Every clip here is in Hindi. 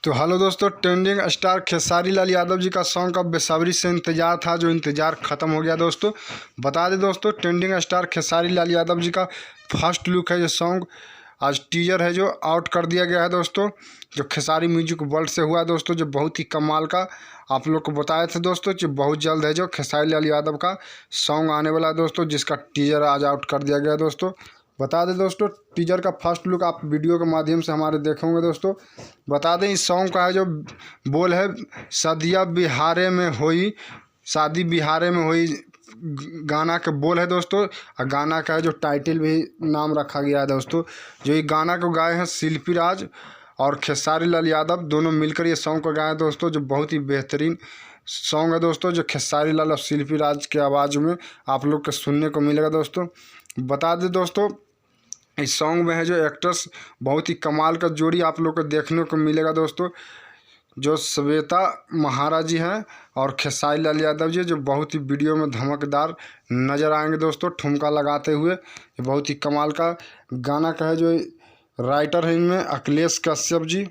तो हेलो दोस्तों, ट्रेंडिंग स्टार खेसारी लाल यादव जी का सॉन्ग का बेसब्री से इंतजार था, जो इंतजार ख़त्म हो गया। दोस्तों बता दें दोस्तों, ट्रेंडिंग स्टार खेसारी लाल यादव जी का फर्स्ट लुक है ये सॉन्ग। आज टीजर है जो आउट कर दिया गया है दोस्तों, जो खेसारी म्यूजिक वर्ल्ड से हुआ है दोस्तों, जो बहुत ही कमाल का आप लोग को बताए थे दोस्तों। जो बहुत जल्द है जो खेसारी लाल यादव का सॉन्ग आने वाला है दोस्तों, जिसका टीजर आज आउट कर दिया गया है दोस्तों। बता दें दोस्तों, टीजर का फर्स्ट लुक आप वीडियो के माध्यम से हमारे देखेंगे दोस्तों। बता दें इस सॉन्ग का है जो बोल है, सदिया बिहारे में हुई, शादी बिहारे में हुई, गाना के बोल है दोस्तों। और गाना का है जो टाइटल भी नाम रखा गया है दोस्तों। जो ये गाना को गाए हैं शिल्पी राज और खेसारी लाल यादव, दोनों मिलकर ये सॉन्ग को गाए हैं दोस्तों। जो बहुत ही बेहतरीन सॉन्ग है दोस्तों, जो खेसारी लाल और शिल्पी राज के आवाज़ में आप लोग को सुनने को मिलेगा दोस्तों। बता दें दोस्तों, इस सॉन्ग में है जो एक्टर्स, बहुत ही कमाल का जोड़ी आप लोग को देखने को मिलेगा दोस्तों। जो श्वेता महाराज जी हैं और खेसारी लाल यादव जी, जो बहुत ही वीडियो में धमकदार नज़र आएंगे दोस्तों, ठुमका लगाते हुए। ये बहुत ही कमाल का गाना का है जो राइटर है इनमें अखिलेश कश्यप जी,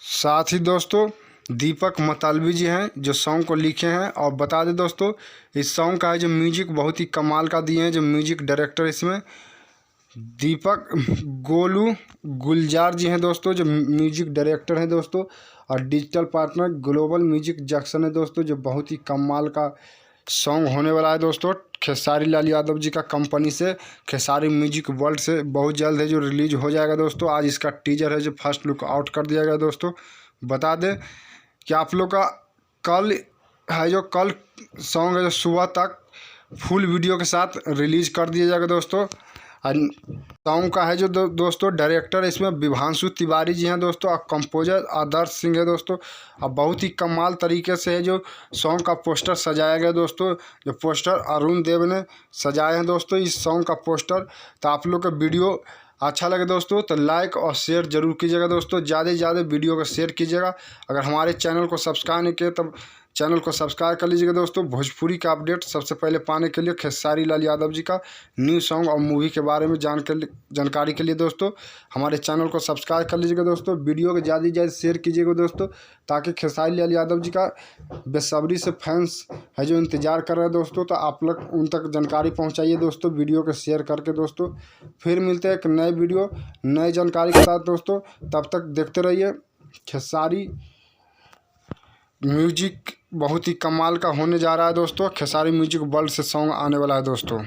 साथ ही दोस्तों दीपक मतलबी जी हैं जो सॉन्ग को लिखे हैं। और बता दें दोस्तों, इस सॉन्ग का है जो म्यूजिक बहुत ही कमाल का दिए हैं, जो म्यूजिक डायरेक्टर इसमें दीपक गोलू गुलजार जी हैं दोस्तों, जो म्यूजिक डायरेक्टर हैं दोस्तों। और digital partner global music junction है दोस्तों। जो बहुत ही कमाल का सॉन्ग होने वाला है दोस्तों, खेसारी लाल यादव जी का कंपनी से, खेसारी म्यूजिक वर्ल्ड से बहुत जल्द है जो रिलीज हो जाएगा दोस्तों। आज इसका टीजर है जो फर्स्ट लुक आउट कर दिया गया दोस्तों। बता दें कि आप लोग का कल है जो कल सॉन्ग है जो सुबह तक फुल वीडियो के साथ रिलीज कर दिया जाएगा दोस्तों। और सॉन्ग का है जो दोस्तों डायरेक्टर इसमें विभांशु तिवारी जी हैं दोस्तों, और कंपोजर आदर्श सिंह है दोस्तों। और बहुत ही कमाल तरीके से है जो सॉन्ग का पोस्टर सजाया गया दोस्तों। जो पोस्टर अरुण देव ने सजाए हैं दोस्तों इस सॉन्ग का पोस्टर। तो आप लोग का वीडियो अच्छा लगे दोस्तों तो लाइक और शेयर जरूर कीजिएगा दोस्तों। ज़्यादा से ज़्यादा वीडियो को शेयर कीजिएगा। अगर हमारे चैनल को सब्सक्राइब नहीं किए तब चैनल को सब्सक्राइब कर लीजिएगा दोस्तों। भोजपुरी का अपडेट सबसे पहले पाने के लिए, खेसारी लाल यादव जी का न्यू सॉन्ग और मूवी के बारे में जानकारी के लिए दोस्तों हमारे चैनल को सब्सक्राइब कर लीजिएगा दोस्तों। वीडियो को ज़्यादा से ज़्यादा शेयर कीजिएगा दोस्तों, ताकि खेसारी लाल यादव जी का बेसब्री से फैंस है जो इंतज़ार कर रहे हैं दोस्तों, तो आप लोग उन तक जानकारी पहुँचाइए दोस्तों, वीडियो को शेयर करके दोस्तों। फिर मिलते हैं एक नए वीडियो नए जानकारी के साथ दोस्तों। तब तक देखते रहिए खेसारी म्यूजिक, बहुत ही कमाल का होने जा रहा है दोस्तों। खेसारी म्यूजिक वर्ल्ड से सॉन्ग आने वाला है दोस्तों।